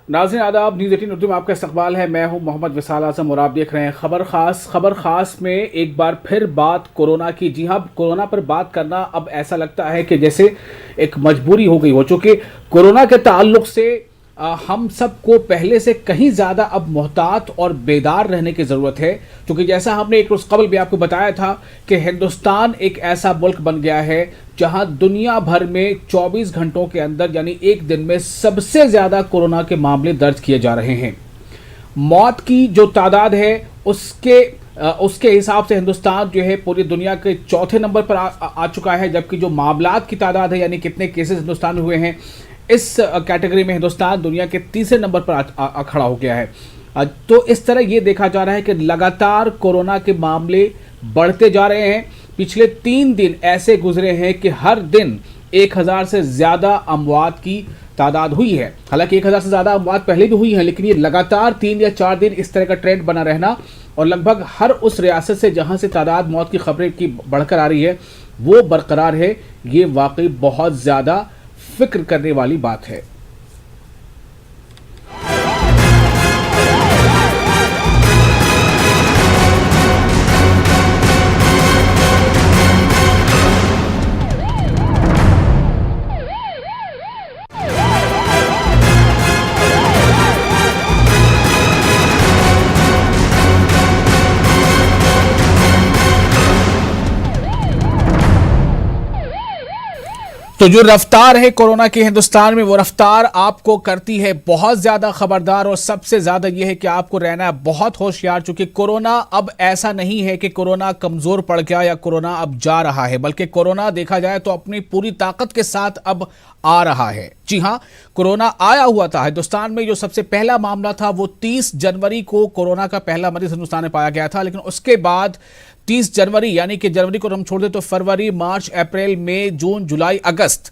नाज़रीन आदाब, न्यूज़ 18 उर्दू में आपका इस्तकबाल है। मैं हूं मोहम्मद विसाल आज़म और आप देख रहे हैं खबर खास में एक बार फिर बात कोरोना की। जी हां, कोरोना पर बात करना अब ऐसा लगता है कि जैसे एक मजबूरी हो गई हो, चूँकि कोरोना के ताल्लुक से हम सबको पहले से कहीं ज़्यादा अब मोहतात और बेदार रहने की ज़रूरत है। क्योंकि जैसा हमने एक रोज़ कबल भी आपको बताया था कि हिंदुस्तान एक ऐसा मुल्क बन गया है जहां दुनिया भर में 24 घंटों के अंदर यानी एक दिन में सबसे ज़्यादा कोरोना के मामले दर्ज किए जा रहे हैं। मौत की जो तादाद है उसके हिसाब से हिंदुस्तान जो है पूरी दुनिया के चौथे नंबर पर आ चुका है, जबकि जो मामलात की तादाद है यानी कितने केसेस हिंदुस्तान में हुए हैं, इस कैटेगरी में हिंदुस्तान दुनिया के तीसरे नंबर पर खड़ा हो गया है। तो इस तरह ये देखा जा रहा है कि लगातार कोरोना के मामले बढ़ते जा रहे हैं। पिछले 3 दिन ऐसे गुजरे हैं कि हर दिन 1000 से ज़्यादा अमवात की तादाद हुई है। हालांकि 1000 से ज़्यादा अमवात पहले भी हुई हैं, लेकिन ये लगातार 3 या 4 दिन इस तरह का ट्रेंड बना रहना और लगभग हर उस रियासत से जहां से तादाद मौत की खबरें की बढ़कर आ रही है वो बरकरार है, ये वाकई बहुत ज़्यादा फिक्र करने वाली बात है। तो जो रफ्तार है कोरोना की हिंदुस्तान में, वो रफ्तार आपको करती है बहुत ज्यादा खबरदार। और सबसे ज्यादा यह है कि आपको रहना है बहुत होशियार, चूंकि कोरोना अब ऐसा नहीं है कि कोरोना कमजोर पड़ गया या कोरोना अब जा रहा है, बल्कि कोरोना देखा जाए तो अपनी पूरी ताकत के साथ अब आ रहा है। जी हां, कोरोना आया हुआ था हिंदुस्तान में। जो सबसे पहला मामला था वो 30 जनवरी को कोरोना का पहला मरीज हिंदुस्तान में पाया गया था, लेकिन उसके बाद 30 जनवरी यानी कि जनवरी को हम छोड़ दें तो फरवरी, मार्च, अप्रैल, मई, जून, जुलाई, अगस्त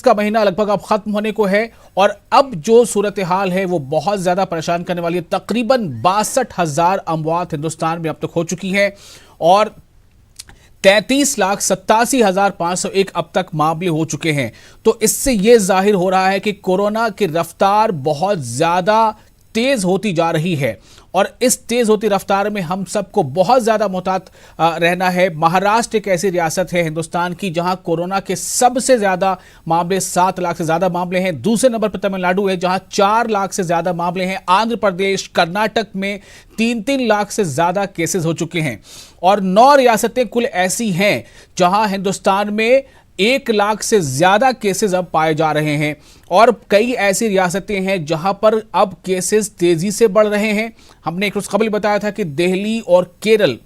का महीना लगभग अब खत्म होने को है। और अब जो सूरत हाल है वो बहुत ज्यादा परेशान करने वाली है। तकरीबन 62,000 अमवात हिंदुस्तान में अब तक हो चुकी है और 33,87,501 अब तक मामले हो चुके हैं। तो इससे यह जाहिर हो रहा है कि कोरोना की रफ्तार बहुत ज्यादा तेज होती जा रही है और इस तेज होती रफ्तार में हम सबको बहुत ज्यादा मोहतात रहना है। महाराष्ट्र एक ऐसी रियासत है हिंदुस्तान की जहां कोरोना के सबसे ज्यादा मामले, 7 लाख से ज्यादा मामले हैं। दूसरे नंबर पर तमिलनाडु है जहां 4 लाख से ज्यादा मामले हैं। आंध्र प्रदेश, कर्नाटक में 3-3 लाख से ज्यादा केसेस हो चुके हैं और 9 रियासतें कुल ऐसी हैं जहां हिंदुस्तान में 1 लाख से ज्यादा केसेस अब पाए जा रहे हैं और कई ऐसी रियासतें हैं जहां पर अब केसेस तेजी से बढ़ रहे हैं। हमने एक रोज खबर बताया था कि दिल्ली और केरल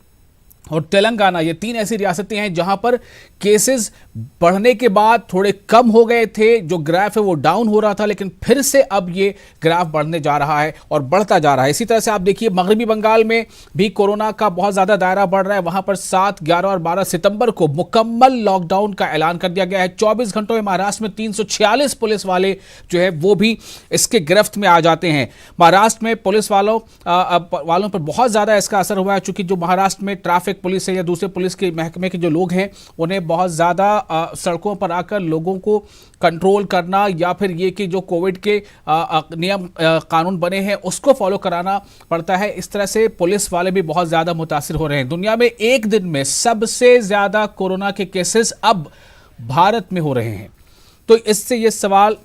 और तेलंगाना, ये 3 ऐसी रियासतें हैं जहां पर केसेस बढ़ने के बाद थोड़े कम हो गए थे। जो ग्राफ है वो डाउन हो रहा था, लेकिन फिर से अब ये ग्राफ बढ़ने जा रहा है और बढ़ता जा रहा है। इसी तरह से आप देखिए मगरबी बंगाल में भी कोरोना का बहुत ज्यादा दायरा बढ़ रहा है। वहां पर 7, 11 और 12 सितंबर को मुकम्मल लॉकडाउन का ऐलान कर दिया गया है। 24 घंटों में महाराष्ट्र में 346 पुलिस वाले जो है वो भी इसके गिरफ्त में आ जाते हैं। महाराष्ट्र में पुलिस वालों पर बहुत ज्यादा इसका असर हुआ है, चूंकि जो महाराष्ट्र में ट्रैफिक पुलिस है या दूसरे पुलिस के महकमे के जो लोग हैं उन्हें बहुत ज़्यादा सड़कों पर आकर लोगों को कंट्रोल करना या फिर ये कि जो कोविड के नियम कानून बने हैं उसको फॉलो कराना पड़ता है। इस तरह से पुलिस वाले भी बहुत ज़्यादा मुतासिर हो रहे हैं। दुनिया में एक दिन में सबसे ज़्यादा कोरोना के केसेस अब भारत में हो रहे हैं। तो इससे ये सवाल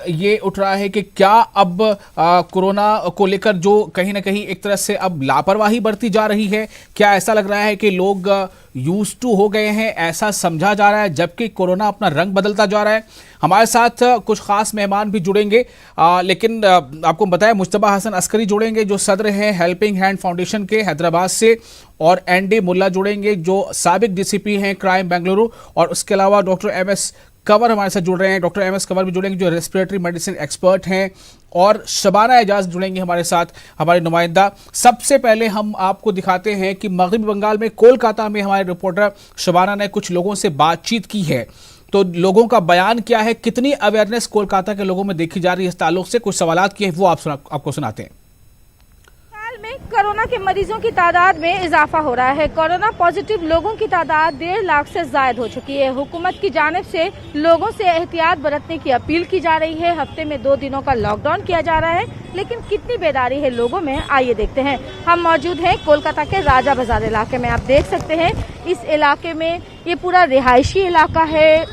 ये उठ रहा है कि क्या अब कोरोना को लेकर जो कहीं ना कहीं एक तरह से अब लापरवाही बढ़ती जा रही है, क्या ऐसा लग रहा है कि लोग यूज्ड टू हो गए हैं, ऐसा समझा जा रहा है, जबकि कोरोना अपना रंग बदलता जा रहा है। हमारे साथ कुछ खास मेहमान भी जुड़ेंगे, लेकिन आपको बताया मुश्तबा हसन अस्करी जुड़ेंगे जो सदर हैं हेल्पिंग हैंड फाउंडेशन के हैदराबाद से, और एनडी मुल्ला जुड़ेंगे जो साबिक डीसीपी हैं क्राइम बेंगलुरु, और उसके अलावा डॉक्टर एमएस कंवर हमारे साथ जुड़ रहे हैं। डॉक्टर एमएस कंवर भी जुड़ेंगे जो रेस्पिरेटरी मेडिसिन एक्सपर्ट हैं, और शबाना एजाज जुड़ेंगे हमारे साथ, हमारे नुमाइंदा। सबसे पहले हम आपको दिखाते हैं कि मगरबी बंगाल में कोलकाता में हमारे रिपोर्टर शबाना ने कुछ लोगों से बातचीत की है। तो लोगों का बयान क्या है, कितनी अवेयरनेस कोलकाता के लोगों में देखी जा रही है इस ताल्लुक से, कुछ सवालात किए वो आपको सुनाते हैं। में कोरोना के मरीजों की तादाद में इजाफा हो रहा है। कोरोना पॉजिटिव लोगों की तादाद 1.5 लाख से ज्यादा हो चुकी है। हुकूमत की जानिब से लोगों से एहतियात बरतने की अपील की जा रही है। हफ्ते में 2 दिनों का लॉकडाउन किया जा रहा है, लेकिन कितनी बेदारी है लोगों में, आइए देखते हैं। हम मौजूद हैं कोलकाता के राजा बाजार इलाके में। आप देख सकते हैं इस इलाके में ये पूरा रिहायशी इलाका है,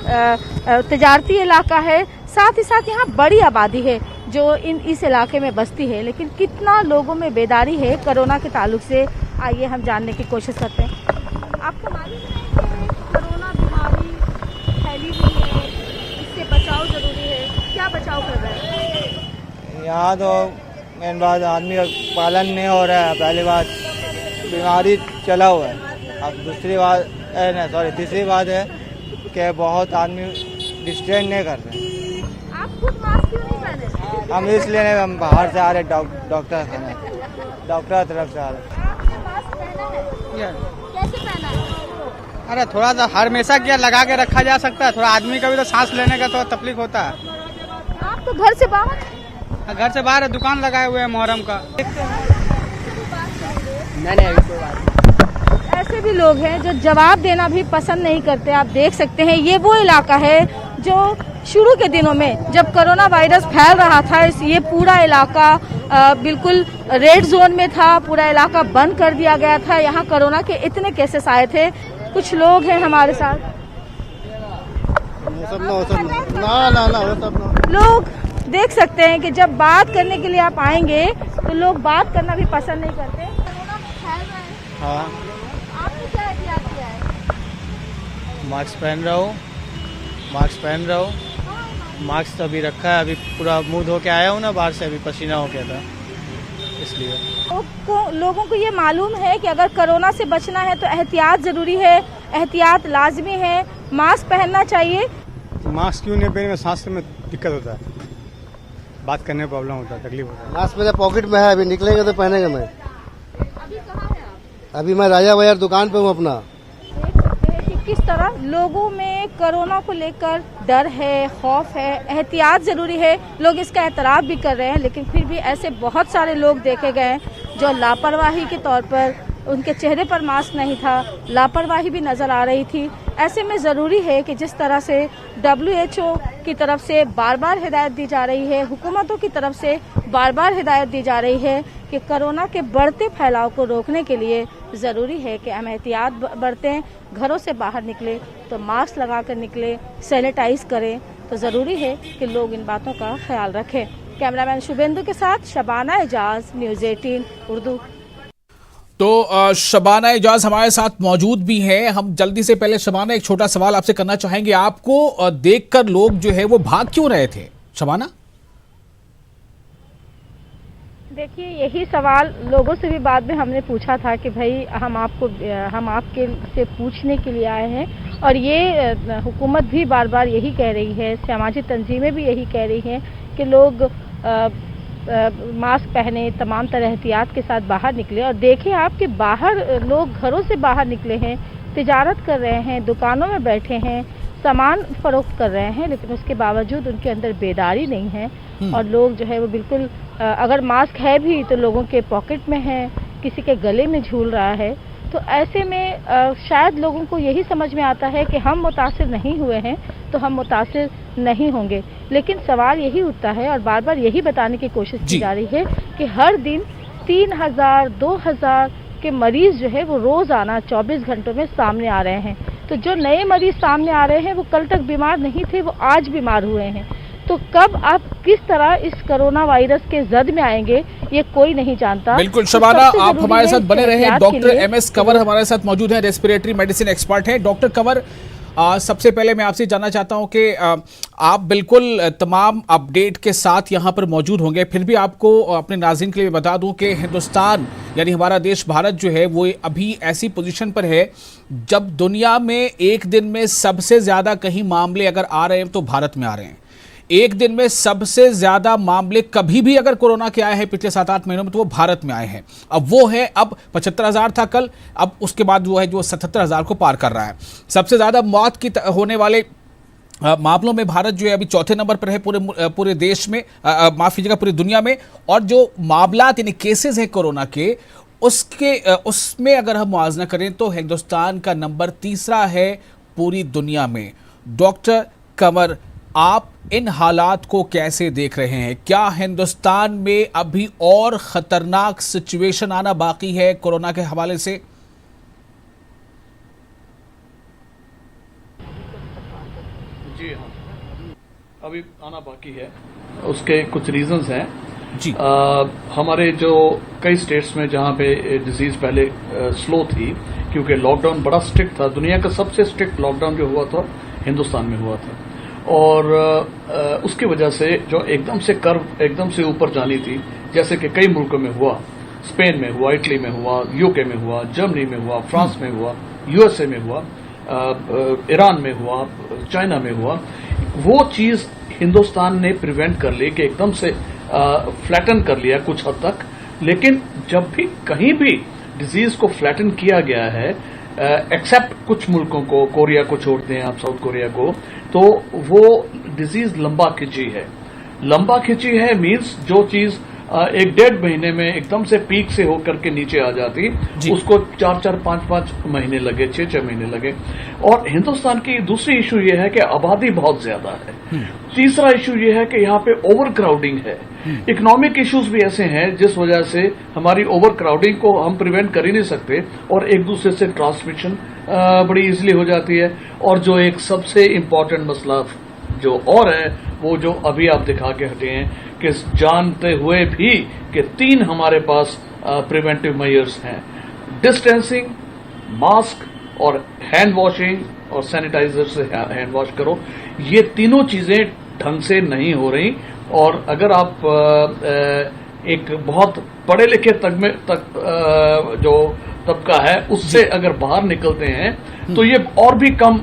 तजारती इलाका है, साथ ही साथ यहाँ बड़ी आबादी है जो इस इलाके में बसती है। लेकिन कितना लोगों में बेदारी है कोरोना के ताल्लुक से, आइए हम जानने की कोशिश करते हैं। आपको मालूम है कि कोरोना बीमारी फैली हुई है, इससे बचाव जरूरी है, क्या बचाव कर रहे हैं? यहाँ तो मेन बात आदमी का पालन नहीं हो रहा है। पहली बात बीमारी चला हुआ है। अब दूसरी बात तीसरी बात है कि बहुत आदमी डिस्टेंस नहीं कर रहे। आप खुद मास्क क्यों नहीं पहने? हम इसलिए नहीं, हम बाहर से आ रहे, डॉक्टर तरफ से आ रहे। आपने मास्क पहना है? कैसे पहना है? अरे थोड़ा सा हमेशा क्या लगा के रखा जा सकता है, थोड़ा आदमी का भी तो सांस लेने का थोड़ा तकलीफ होता है। आप तो घर से बाहर, घर से बाहर दुकान लगाए हुए हैं मुहर्रम का। ऐसे भी लोग हैं जो जवाब देना भी पसंद नहीं करते। आप देख सकते हैं ये वो इलाका है जो शुरू के दिनों में जब कोरोना वायरस फैल रहा था, ये पूरा इलाका बिल्कुल रेड जोन में था। पूरा इलाका बंद कर दिया गया था। यहाँ कोरोना के इतने केसेस आए थे। कुछ लोग हैं हमारे साथ। लोग देख सकते हैं कि जब बात करने के लिए आप आएंगे तो लोग बात करना भी पसंद नहीं करते। कोरोना फैल रहा है। हाँ, आपने क्या एहतियात किया है? मास्क पहन रहा हूँ। मास्क तो अभी रखा है, अभी पूरा मुंह धो के आया हूँ ना बाहर से, अभी पसीना हो गया था इसलिए। लोगों को ये मालूम है कि अगर कोरोना से बचना है तो एहतियात जरूरी है, एहतियात लाजमी है, मास्क पहनना चाहिए। मास्क क्यों नहीं पहने, सांस में दिक्कत होता है, बात करने में प्रॉब्लम होता है, तकलीफ होता है। मास्क मेरे पॉकेट में है, अभी निकलेंगे तो पहनेंगे। मैं अभी कहाँ है आप? अभी मैं राजा बाजार दुकान पे हूँ अपना। देख सकते हैं कि किस तरह लोगों में कोरोना को लेकर डर है, खौफ है, एहतियात जरूरी है। लोग इसका एतराफ़ भी कर रहे हैं, लेकिन फिर भी ऐसे बहुत सारे लोग देखे गए जो लापरवाही के तौर पर, उनके चेहरे पर मास्क नहीं था, लापरवाही भी नजर आ रही थी। ऐसे में ज़रूरी है कि जिस तरह से WHO की तरफ से बार बार हिदायत दी जा रही है, हुकूमतों की तरफ से बार बार हिदायत दी जा रही है कि कोरोना के बढ़ते फैलाव को रोकने के लिए ज़रूरी है कि हम एहतियात बरतें। घरों से बाहर निकले तो मास्क लगा कर निकले, सैनिटाइज करें। तो ज़रूरी है कि लोग इन बातों का ख्याल रखें। कैमरामैन शुभेंदु के साथ शबाना एजाज, न्यूज़ 18 उर्दू। तो शबाना एजाज हमारे साथ मौजूद भी हैं। हम जल्दी से पहले शबाना एक छोटा सवाल आपसे करना चाहेंगे। आपको देखकर लोग जो है वो भाग क्यों रहे थे, शबाना? देखिए, यही सवाल लोगों से भी बाद में हमने पूछा था कि भाई हम आपके से पूछने के लिए आए हैं। और ये हुकूमत भी बार बार यही कह रही है, समाजी तंजीमें भी यही कह रही हैं कि लोग मास्क पहने, तमाम तरह एहतियात के साथ बाहर निकले। और देखें आप कि बाहर लोग घरों से बाहर निकले हैं, तिजारत कर रहे हैं, दुकानों में बैठे हैं, सामान फरोख्त कर रहे हैं, लेकिन उसके बावजूद उनके अंदर बेदारी नहीं है। और लोग जो है वो बिल्कुल, अगर मास्क है भी तो लोगों के पॉकेट में है, किसी के गले में झूल रहा है। तो ऐसे में शायद लोगों को यही समझ में आता है कि हम मुतासिर नहीं हुए हैं तो हम मुतासिर नहीं होंगे। लेकिन सवाल यही उठता है और बार बार यही बताने की कोशिश की जा रही है कि हर दिन 3000, 2000 के मरीज जो है वो रोज़ाना 24 घंटों में सामने आ रहे हैं। तो जो नए मरीज सामने आ रहे हैं वो कल तक बीमार नहीं थे, वो आज बीमार हुए हैं। तो कब आप किस तरह इस कोरोना वायरस के जद में आएंगे ये कोई नहीं जानता। बिल्कुल शबाना, आप हमारे साथ बने रहे। डॉक्टर MS कंवर हमारे साथ मौजूद हैं, रेस्पिरेटरी मेडिसिन एक्सपर्ट हैं। डॉक्टर कंवर, सबसे पहले मैं आपसे जानना चाहता हूं कि आप बिल्कुल तमाम अपडेट के साथ यहां पर मौजूद होंगे, फिर भी आपको अपने नाज़रीन के लिए बता दूं कि हिंदुस्तान यानी हमारा देश भारत जो है वो अभी ऐसी पोजीशन पर है जब दुनिया में एक दिन में सबसे ज़्यादा कहीं मामले अगर आ रहे हैं तो भारत में आ रहे हैं। एक दिन में सबसे ज्यादा मामले कभी भी अगर कोरोना के आए हैं पिछले 7-8 महीनों में तो वो भारत में आए हैं। अब वो है, अब 75,000 था कल, अब उसके बाद वो है जो 77,000 को पार कर रहा है। सबसे ज्यादा मौत की होने वाले मामलों में भारत जो है अभी चौथे नंबर पर है पूरे देश में, माफ कीजिएगा पूरी दुनिया में। और जो मामलात यानी केसेस हैं कोरोना के उसमें अगर हम मुआवजा करें तो हिंदुस्तान का नंबर 3 है पूरी दुनिया में। डॉक्टर कंवर, आप इन हालात को कैसे देख रहे हैं? क्या हिंदुस्तान में अभी और खतरनाक सिचुएशन आना बाकी है कोरोना के हवाले से? जी हाँ, अभी आना बाकी है। उसके कुछ रीजंस हैं जी। हमारे जो कई स्टेट्स में जहां पे डिजीज पहले स्लो थी, क्योंकि लॉकडाउन बड़ा स्ट्रिक्ट था। दुनिया का सबसे स्ट्रिक्ट लॉकडाउन जो हुआ था हिंदुस्तान में हुआ था, और उसकी वजह से जो एकदम से कर्व एकदम से ऊपर जानी थी, जैसे कि कई मुल्कों में हुआ, स्पेन में हुआ, इटली में हुआ, यूके में हुआ, जर्मनी में हुआ, फ्रांस में हुआ, यूएसए में हुआ, ईरान में हुआ, चाइना में हुआ, वो चीज हिंदुस्तान ने प्रिवेंट कर ली कि एकदम से फ्लैटन कर लिया कुछ हद तक। लेकिन जब भी कहीं भी डिजीज को फ्लैटन किया गया है, एक्सेप्ट कुछ मुल्कों को, कोरिया को छोड़ते हैं आप, साउथ कोरिया को, तो वो डिजीज लंबा खिंची है। लंबा खिंची है मीन्स जो चीज 1-1.5 महीने में एकदम से पीक से होकर के नीचे आ जाती, उसको 4-4, 5-5 महीने लगे, 6-6 महीने लगे। और हिंदुस्तान की दूसरी इशू ये है कि आबादी बहुत ज्यादा है। तीसरा इशू ये है कि यहाँ पे ओवर क्राउडिंग है। इकोनॉमिक इश्यूज भी ऐसे हैं जिस वजह से हमारी ओवर क्राउडिंग को हम प्रिवेंट कर ही नहीं सकते, और एक दूसरे से ट्रांसमिशन बड़ी इजीली हो जाती है। और जो एक सबसे इम्पोर्टेंट मसला जो और है, वो जो अभी आप दिखा के हटे हैं कि जानते हुए भी कि 3 हमारे पास प्रिवेंटिव मेजर्स हैं, डिस्टेंसिंग, मास्क और हैंड वॉशिंग और सैनिटाइजर से हैंड वॉश करो। ये तीनों चीजें ढंग से नहीं हो रही। और अगर आप एक बहुत पढ़े लिखे जो तबका है उससे अगर बाहर निकलते हैं तो ये और भी कम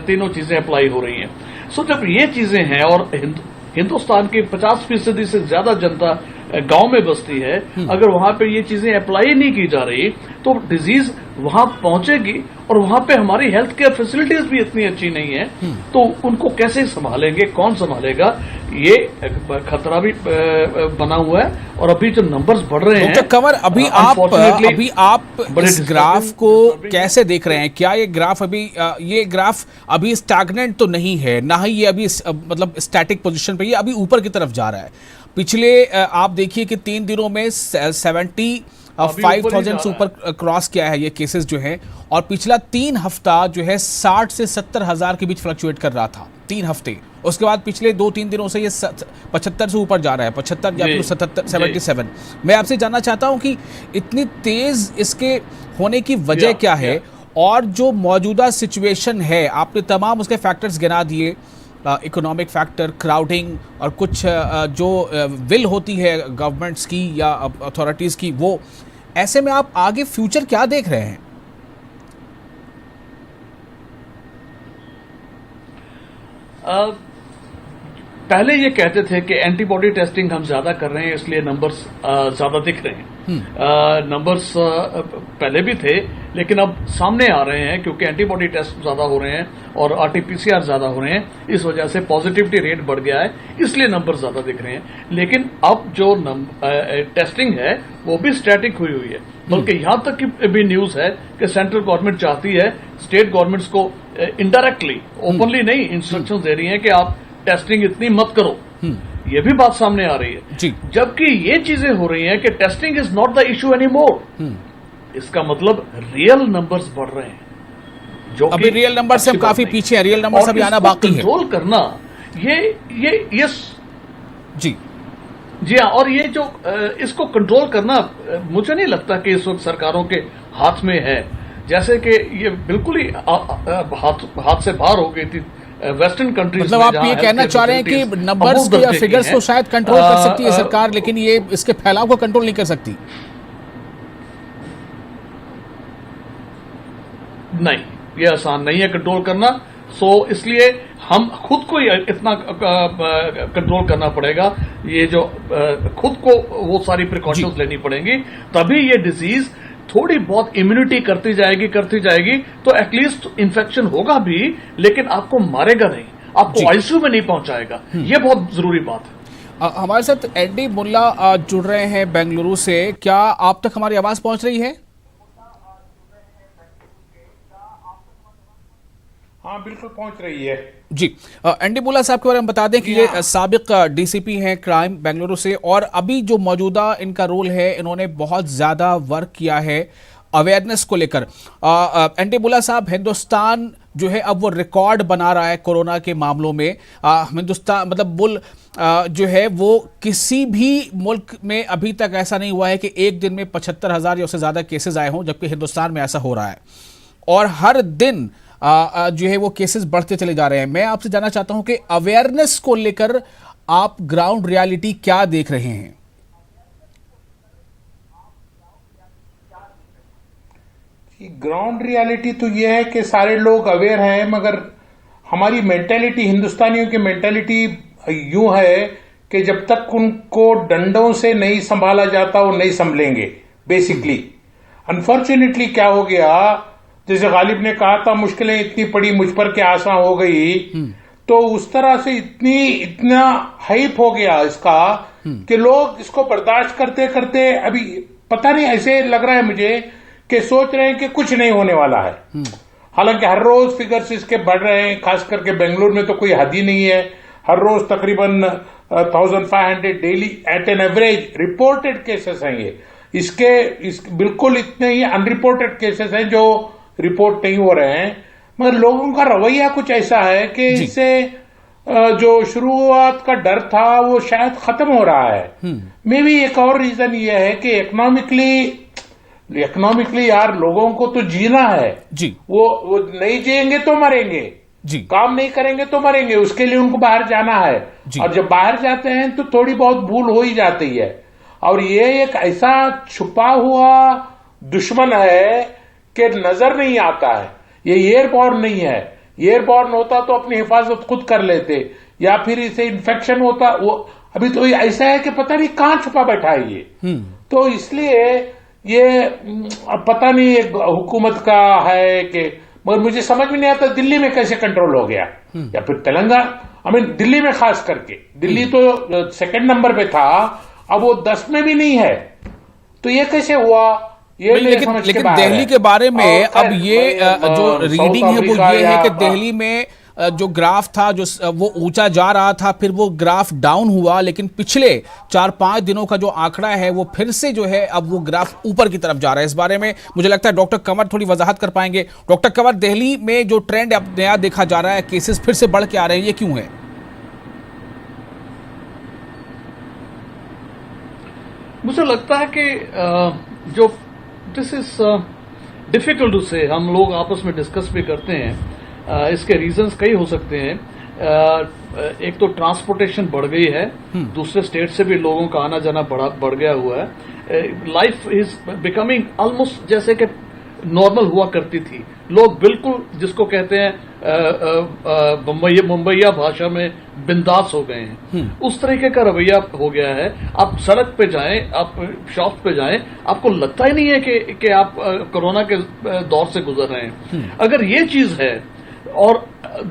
तीनों चीजें अप्लाई हो रही हैं। सो जब ये चीजें हैं और हिंदुस्तान की 50% से ज्यादा जनता गांव में बसती है, अगर वहां पे ये चीजें अप्लाई नहीं की जा रही तो डिजीज वहां पहुंचेगी, और वहां पे हमारी हेल्थ केयर फैसिलिटीज भी इतनी अच्छी नहीं है, तो उनको कैसे संभालेंगे, कौन संभालेगा? ये खतरा भी बना हुआ है। और अभी जो नंबर्स बढ़ रहे हैं, डॉक्टर कंवर, अभी आप इस ग्राफ को कैसे देख रहे हैं? क्या ये ग्राफ अभी स्टैग्नेंट तो नहीं है, ना ही ये अभी मतलब स्टैटिक पोजीशन पे, ये अभी ऊपर की तरफ जा रहा है। पिछले आप देखिए कि 3 दिनों में 75,000 से ऊपर क्रॉस किया है ये केसेस जो हैं, और पिछला 3 हफ्ता जो है 60 से 70,000 के बीच फ्लक्चुएट कर रहा था 3 हफ्ते। उसके बाद पिछले 2-3 दिनों से ये 75 से ऊपर जा रहा है, 75 या फिर 77। मैं आपसे जानना चाहता हूं कि इतनी तेज इसके होने की वजह क्या है, और जो मौजूदा सिचुएशन है, आपने तमाम उसके फैक्टर्स गिना दिए, इकोनॉमिक फैक्टर, क्राउडिंग और कुछ जो विल होती है गवर्नमेंट्स की या अथॉरिटीज़ की, वो ऐसे में आप आगे फ्यूचर क्या देख रहे हैं? पहले ये कहते थे कि एंटीबॉडी टेस्टिंग हम ज्यादा कर रहे हैं इसलिए नंबर्स ज्यादा दिख रहे हैं। नंबर्स पहले भी थे, लेकिन अब सामने आ रहे हैं क्योंकि एंटीबॉडी टेस्ट ज्यादा हो रहे हैं और आरटीपीसीआर ज्यादा हो रहे हैं। इस वजह से पॉजिटिविटी रेट बढ़ गया है, इसलिए नंबर ज्यादा दिख रहे हैं। लेकिन अब जो टेस्टिंग है वो भी स्टैटिक हुई है, बल्कि यहां तक की भी न्यूज है कि सेंट्रल गवर्नमेंट चाहती है स्टेट गवर्नमेंट्स को इनडायरेक्टली, ओपनली नहीं, इंस्ट्रक्शंस दे रही हैं कि आप टेस्टिंग इतनी मत करो। ये भी बात सामने आ रही है जी। जबकि ये चीजें हो रही हैं कि testing is not the issue any more. इसका मतलब रियल नंबर्स बढ़ रहे हैं, जो अभी रियल नंबर से हम काफी पीछे हैं, रियल नंबर से अभी आना बाकी है। कंट्रोल करना ये जी हाँ, और ये जो इसको कंट्रोल करना मुझे नहीं लगता कि इस वक्त सरकारों के हाथ में है। जैसे कि ये बिल्कुल ही हाथ से बाहर हो गई थी वेस्टर्न कंट्रीज। मतलब आप ये कहना चाह रहे हैं कि नंबर्स या फिगर्स को शायद कंट्रोल कर सकती है सरकार, लेकिन ये इसके फैलाव को कंट्रोल नहीं कर सकती। नहीं, ये आसान नहीं है कंट्रोल करना। सो इसलिए हम खुद को इतना कंट्रोल करना पड़ेगा, ये जो खुद को वो सारी प्रिकॉशंस लेनी पड़ेंगी, तभी ये डिजीज थोड़ी बहुत इम्यूनिटी करती जाएगी तो एटलीस्ट इन्फेक्शन होगा भी, लेकिन आपको मारेगा नहीं, आपको आईसीयू में नहीं पहुंचाएगा। ये बहुत जरूरी बात है। हमारे साथ एनडी मुल्ला जुड़ रहे हैं बेंगलुरु से। क्या आप तक हमारी आवाज पहुंच रही है? हाँ, बिल्कुल पहुंच रही है जी। एनडी मुल्ला साहब के बारे में बता दें कि ये साबिक डीसीपी हैं क्राइम बेंगलुरु से, और अभी जो मौजूदा इनका रोल है, इन्होंने बहुत ज्यादा वर्क किया है अवेयरनेस को लेकर। एनडी मुल्ला साहब, हिंदुस्तान जो है अब वो रिकॉर्ड बना रहा है कोरोना के मामलों में। हिंदुस्तान मतलब जो है वो किसी भी मुल्क में अभी तक ऐसा नहीं हुआ है कि एक दिन में 75,000 या उससे ज्यादा केसेस आए हों, जबकि हिंदुस्तान में ऐसा हो रहा है और हर दिन जो है वो केसेस बढ़ते चले जा रहे हैं। मैं आपसे जानना चाहता हूं कि अवेयरनेस को लेकर आप ग्राउंड रियलिटी क्या देख रहे हैं? ग्राउंड रियलिटी तो यह है कि सारे लोग अवेयर हैं, मगर हमारी मेंटेलिटी, हिंदुस्तानियों की मेंटेलिटी यूं है कि जब तक उनको डंडों से नहीं संभाला जाता वो नहीं संभलेंगे बेसिकली। अनफॉर्चुनेटली क्या हो गया, जैसे गालिब ने कहा था मुश्किलें इतनी पड़ी मुझ पर के आसान हो गई, तो उस तरह से इतना हाइप हो गया इसका कि लोग इसको बर्दाश्त करते करते अभी पता नहीं, ऐसे लग रहा है मुझे कि सोच रहे हैं कि कुछ नहीं होने वाला है। हालांकि हर रोज फिगर्स इसके बढ़ रहे हैं, खास करके बेंगलुरु में तो कोई हद ही नहीं है। हर रोज तकरीबन 1500 daily at an average reported cases हैं ये। इसके बिल्कुल इतने ही अनरिपोर्टेड केसेस हैं जो रिपोर्ट नहीं हो रहे हैं, मगर लोगों का रवैया कुछ ऐसा है कि इससे जो शुरुआत का डर था वो शायद खत्म हो रहा है। मे भी एक और रीजन ये है कि इकोनॉमिकली यार लोगों को तो जीना है जी। वो नहीं जिएंगे तो मरेंगे जी, काम नहीं करेंगे तो मरेंगे, उसके लिए उनको बाहर जाना है। और जब बाहर जाते हैं तो थोड़ी बहुत भूल हो ही जाती है। और ये एक ऐसा छुपा हुआ दुश्मन है कि नजर नहीं आता है। ये एयरबॉर्न नहीं है, एयरबॉर्न होता तो अपनी हिफाजत खुद कर लेते, या फिर इसे इन्फेक्शन होता। वो अभी तो ऐसा है कि पता नहीं कहां छुपा बैठा है ये। तो इसलिए ये पता नहीं एक हुकूमत का है कि, मगर मुझे समझ में नहीं आता दिल्ली में कैसे कंट्रोल हो गया, या फिर तेलंगाना, दिल्ली में खास करके। दिल्ली तो सेकंड नंबर पे था, अब वो 10 में भी नहीं है, तो ये कैसे हुआ? लेकिन दिल्ली के बारे में अब ये जो रीडिंग है वो ये है कि दिल्ली में जो ग्राफ था जो वो ऊंचा जा रहा था, फिर वो ग्राफ डाउन हुआ, लेकिन पिछले 4-5 दिनों का जो आंकड़ा है वो फिर से जो है अब वो ग्राफ ऊपर की तरफ जा रहा है। इस बारे में मुझे लगता है डॉक्टर कंवर थोड़ी वजाहत कर पाएंगे। डॉक्टर कंवर, दिल्ली में जो ट्रेंड अब नया देखा जा रहा है, केसेस फिर से बढ़ के आ रहे हैं, ये क्यों है? मुझे लगता है कि जो दिस इज डिफिकल्ट टू से, हम लोग आपस में डिस्कस भी करते हैं। इसके रीजंस कई हो सकते हैं। एक तो ट्रांसपोर्टेशन बढ़ गई है, दूसरे स्टेट से भी लोगों का आना जाना बढ़ गया हुआ है। लाइफ इज बिकमिंग ऑलमोस्ट जैसे कि नॉर्मल हुआ करती थी। लोग बिल्कुल जिसको कहते हैं मुंबईया भाषा में बिंदास हो गए हैं। उस तरीके का रवैया हो गया है। आप सड़क पे जाएं, आप शॉप पे जाएं, आपको लगता ही नहीं है कि आप कोरोना के दौर से गुजर रहे हैं। अगर ये चीज है और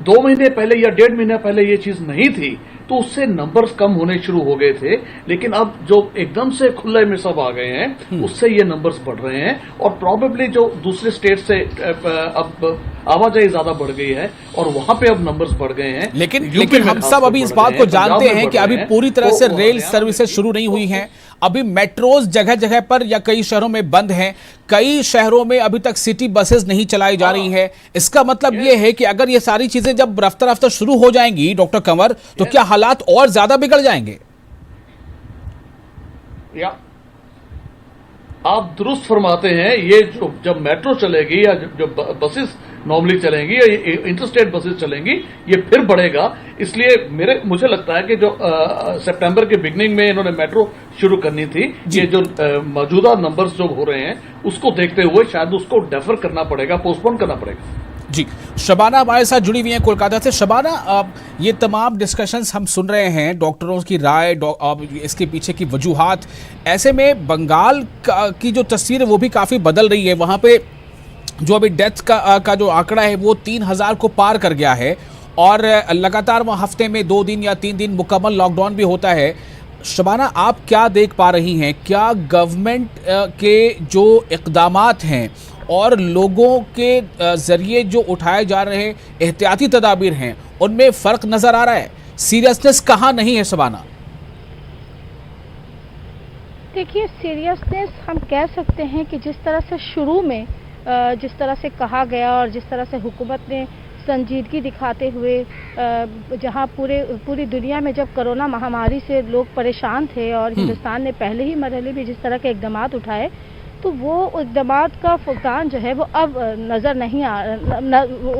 2 महीने पहले या 1.5 महीना पहले ये चीज नहीं थी, तो उससे नंबर्स कम होने शुरू हो गए थे। लेकिन अब जो एकदम से खुले में सब आ गए हैं, उससे ये नंबर्स बढ़ रहे हैं। और प्रॉबेबली जो दूसरे स्टेट से अब आवाजाही ज्यादा बढ़ गई है और वहां पे अब नंबर्स बढ़ गए हैं। लेकिन हम सब अभी इस बात को जानते हैं कि अभी पूरी तरह से रेल सर्विसेज शुरू नहीं हुई हैं। अभी मेट्रोज जगह जगह पर या कई शहरों में बंद हैं। कई शहरों में अभी तक सिटी बसेस नहीं चलाई जा रही हैं। इसका मतलब ये है कि अगर ये सारी चीजें जब रफ्ता रफ्ता शुरू हो जाएंगी डॉक्टर कंवर, तो क्या हालात और ज्यादा बिगड़ जाएंगे? या आप दुरुस्त फरमाते हैं। ये जो जब मेट्रो चलेगी या जो बसेस नॉर्मली चलेंगी या इंटरस्टेट बसेस चलेंगी, ये फिर बढ़ेगा। इसलिए मुझे लगता है कि जो सितंबर के बिगनिंग में इन्होंने मेट्रो शुरू करनी थी, ये जो मौजूदा नंबर्स जो हो रहे हैं उसको देखते हुए शायद उसको डेफर करना पड़ेगा, पोस्टपोन करना पड़ेगा। जी, शबाना हमारे साथ जुड़ी हुई हैं कोलकाता से। शबाना, ये तमाम डिस्कशंस हम सुन रहे हैं, डॉक्टरों की राय, इसके पीछे की वजूहात। ऐसे में बंगाल की जो तस्वीर है वो भी काफ़ी बदल रही है। वहाँ पे जो अभी डेथ का जो आंकड़ा है वो 3000 को पार कर गया है और लगातार वहाँ हफ्ते में 2 दिन या 3 दिन मुकम्मल लॉकडाउन भी होता है। शबाना, आप क्या देख पा रही हैं? क्या गवर्नमेंट के जो इक़दामात हैं और लोगों के जरिए जो उठाए जा रहे एहतियाती तदाबीर हैं उनमें फ़र्क नज़र आ रहा है? सीरियसनेस कहाँ नहीं है शबाना? देखिए, सीरियसनेस हम कह सकते हैं कि जिस तरह से शुरू में जिस तरह से कहा गया और जिस तरह से हुकूमत ने संजीदगी दिखाते हुए जहां पूरी दुनिया में जब कोरोना महामारी से लोग परेशान थे और हिंदुस्तान ने पहले ही मरहले में जिस तरह के इक़दामात उठाए, तो वो इक़दामात का फुक़दान जो है वो अब नज़र नहीं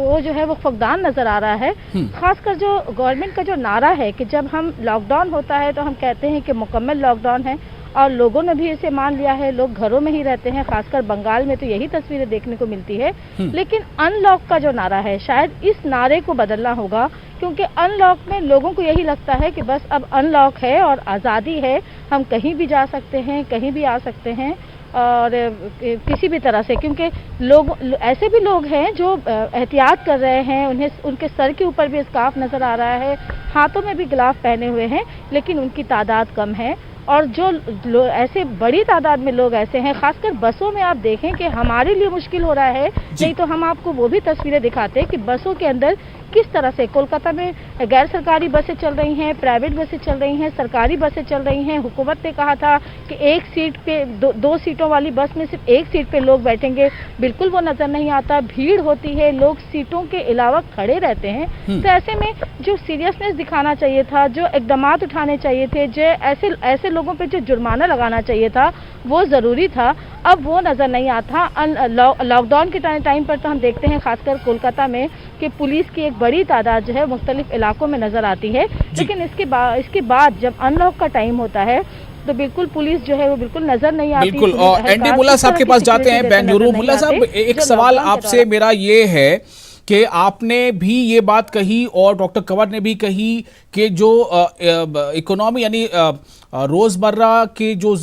वो जो है वो फुक़दान नज़र आ रहा है। ख़ासकर जो गवर्नमेंट का जो नारा है कि जब हम लॉकडाउन होता है तो हम कहते हैं कि मुकम्मल लॉकडाउन है, और लोगों ने भी इसे मान लिया है, लोग घरों में ही रहते हैं। खासकर बंगाल में तो यही तस्वीरें देखने को मिलती है। लेकिन अनलॉक का जो नारा है, शायद इस नारे को बदलना होगा, क्योंकि अनलॉक में लोगों को यही लगता है कि बस अब अनलॉक है और आज़ादी है, हम कहीं भी जा सकते हैं, कहीं भी आ सकते हैं और किसी भी तरह से, क्योंकि लोग ऐसे भी लोग हैं जो एहतियात कर रहे हैं, उन्हें उनके सर के ऊपर भी स्कार्फ नज़र आ रहा है, हाथों में भी ग्लव पहने हुए हैं, लेकिन उनकी तादाद कम है। और जो ऐसे बड़ी तादाद में लोग ऐसे हैं, खासकर बसों में आप देखें कि हमारे लिए मुश्किल हो रहा है, नहीं तो हम आपको वो भी तस्वीरें दिखाते हैं कि बसों के अंदर किस तरह से कोलकाता में गैर सरकारी बसें चल रही हैं, प्राइवेट बसें चल रही हैं, सरकारी बसें चल रही हैं। हुकूमत ने कहा था कि एक सीट पे दो सीटों वाली बस में सिर्फ एक सीट पे लोग बैठेंगे, बिल्कुल वो नज़र नहीं आता, भीड़ होती है, लोग सीटों के अलावा खड़े रहते हैं। तो ऐसे में जो सीरियसनेस दिखाना चाहिए था, जो इक़दामात उठाने चाहिए थे, जो ऐसे लोगों पे जो जुर्माना लगाना चाहिए था, वो ज़रूरी था, अब वो नज़र नहीं आता। लॉकडाउन के टाइम पर तो हम देखते हैं खासकर कोलकाता में कि पुलिस की एक बड़ी तादाद जो है मुख्तलिफ इलाकों में नज़र आती है, लेकिन इसके बाद जब अनलॉक का टाइम होता है तो बिल्कुल पुलिस जो है वो बिल्कुल नज़र नहीं आती। बिल्कुल। और एनडी मुल्ला साहब के पास जाते हैं बेंगलुरु। मुल्ला साहब, एक सवाल आपसे मेरा ये है कि आपने भी ये बात कही और डॉक्टर कंवर ने भी कही कि जो इकोनॉमी यानी रोज़मर्रा के जो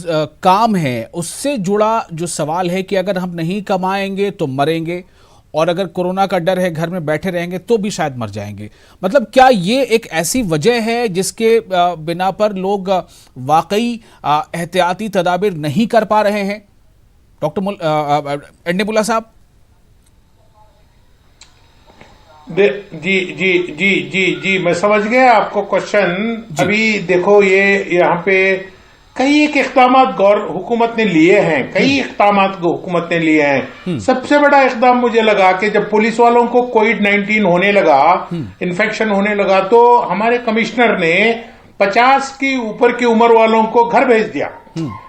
काम है उससे जुड़ा जो सवाल है कि अगर हम नहीं कमाएंगे तो मरेंगे, और अगर कोरोना का डर है घर में बैठे रहेंगे तो भी शायद मर जाएंगे। मतलब क्या ये एक ऐसी वजह है जिसके बिना पर लोग वाकई एहतियाती तदाबीर नहीं कर पा रहे हैं? डॉक्टर एनडी मुल्ला साहब। जी मैं समझ गया आपको क्वेश्चन। अभी देखो, ये यहाँ पे कई एक इक़दामात हुकूमत ने लिए हैं, कई इक़दामात हुकूमत ने लिए हैं। सबसे बड़ा इक़दाम मुझे लगा कि जब पुलिस वालों को कोविड-19 होने लगा, इन्फेक्शन होने लगा, तो हमारे कमिश्नर ने 50 की ऊपर की उम्र वालों को घर भेज दिया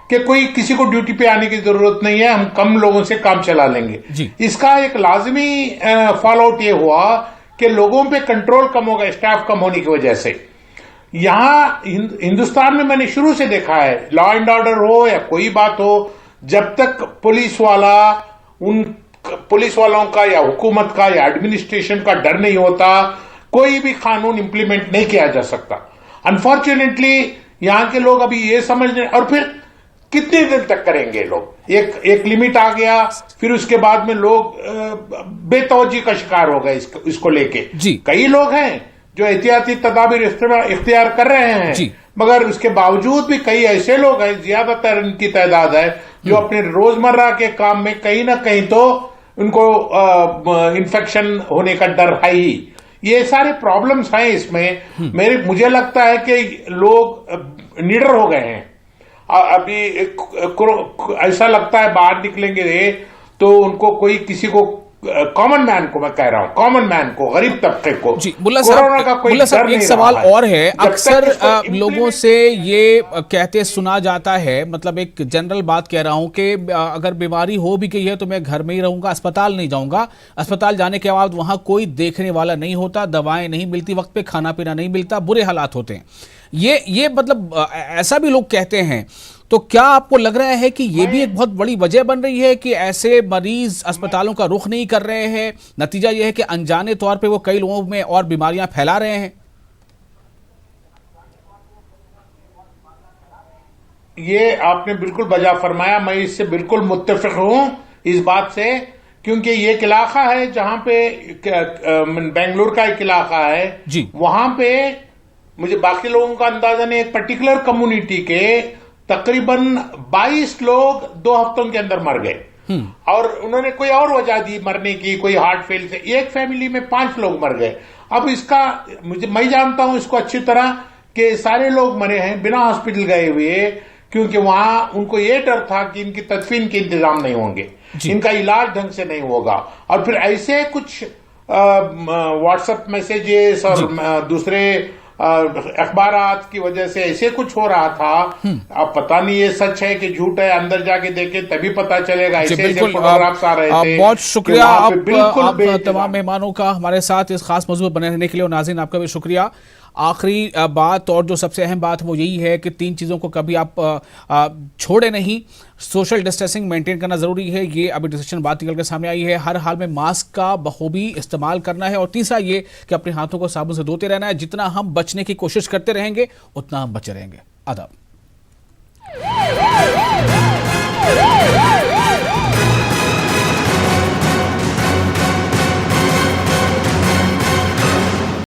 कि कोई किसी को ड्यूटी पे आने की जरूरत नहीं है, हम कम लोगों से काम चला लेंगे। इसका एक लाजमी फॉल आउट ये हुआ कि लोगों पे कंट्रोल कम होगा स्टाफ कम होने की वजह से। यहां हिंदुस्तान में मैंने शुरू से देखा है, लॉ एंड ऑर्डर हो या कोई बात हो, जब तक पुलिस वालों का या हुकूमत का या एडमिनिस्ट्रेशन का डर नहीं होता, कोई भी कानून इंप्लीमेंट नहीं किया जा सकता। अनफॉर्चुनेटली यहां के लोग अभी ये समझ रहे, और फिर कितने दिन तक करेंगे लोग? एक लिमिट आ गया, फिर उसके बाद में लोग बेतवज्जी का शिकार हो गए इसको लेके। कई लोग हैं जो एहतियाती तदाबीर इख्तियार कर रहे हैं, मगर उसके बावजूद भी कई ऐसे लोग हैं, ज्यादातर इनकी तादाद है, जो अपने रोजमर्रा के काम में कहीं ना कहीं तो उनको इन्फेक्शन होने का डर है ही। ये सारे प्रॉब्लम्स हैं इसमें। मुझे लगता है कि लोग निडर हो गए हैं। अभी ऐसा लगता है बाहर निकलेंगे तो उनको कोई किसी को, कॉमन मैन को मैं कह रहा हूं, कॉमन मैन को, गरीब तबके को, जी। मुल्ला साहब एक सवाल और है, अक्सर लोगों से ये कहते सुना जाता है, मतलब एक जनरल बात कह रहा हूं कि अगर बीमारी हो भी गई है तो मैं घर में ही रहूंगा, अस्पताल नहीं जाऊंगा। अस्पताल जाने के बाद वहां कोई देखने वाला नहीं होता, दवाएं नहीं मिलती वक्त पे, खाना पीना नहीं मिलता, बुरे हालात होते हैं। ये मतलब ऐसा भी लोग कहते हैं। तो क्या आपको लग रहा है कि ये भी एक बहुत बड़ी वजह बन रही है कि ऐसे मरीज अस्पतालों का रुख नहीं कर रहे हैं? नतीजा ये है कि अनजाने तौर पे वो कई लोगों में और बीमारियां फैला रहे हैं। ये आपने बिल्कुल बजा फरमाया, मैं इससे बिल्कुल मुत्तफिक हूं इस बात से, क्योंकि ये एक इलाका है जहां पे बेंगलुरु का एक इलाका है, वहां पे मुझे बाकी लोगों का अंदाजा नहीं, एक पर्टिकुलर कम्युनिटी के तकरीबन 22 लोग 2 हफ्तों के अंदर मर गए। और उन्होंने कोई और वजह दी मरने की, कोई हार्ट फेल से। एक फैमिली में 5 लोग मर गए। अब इसका मैं जानता हूं इसको अच्छी तरह कि सारे लोग मरे हैं बिना हॉस्पिटल गए हुए, क्योंकि वहां उनको ये डर था कि इनकी तदफीन के इंतजाम नहीं होंगे, इनका इलाज ढंग से नहीं होगा। और फिर ऐसे कुछ व्हाट्सएप मैसेजेस और दूसरे अखबारात की वजह से ऐसे कुछ हो रहा था। अब पता नहीं ये सच है कि झूठ है, अंदर जाके देखे तभी पता चलेगा। ऐसे ऐसे फोटोग्राफ्स आ रहे थे। बहुत शुक्रिया आप बिल्कुल तमाम मेहमानों का हमारे साथ इस खास मौजूद बने रहने के लिए, और नाज़रीन आपका भी शुक्रिया। आखिरी बात और जो सबसे अहम बात वो यही है कि 3 चीज़ों को कभी आप छोड़े नहीं। सोशल डिस्टेंसिंग मेंटेन करना ज़रूरी है, ये अभी डिसीजन बात निकल के सामने आई है। हर हाल में मास्क का बखूबी इस्तेमाल करना है, और तीसरा ये कि अपने हाथों को साबुन से धोते रहना है। जितना हम बचने की कोशिश करते रहेंगे उतना हम बचे रहेंगे। आदाब।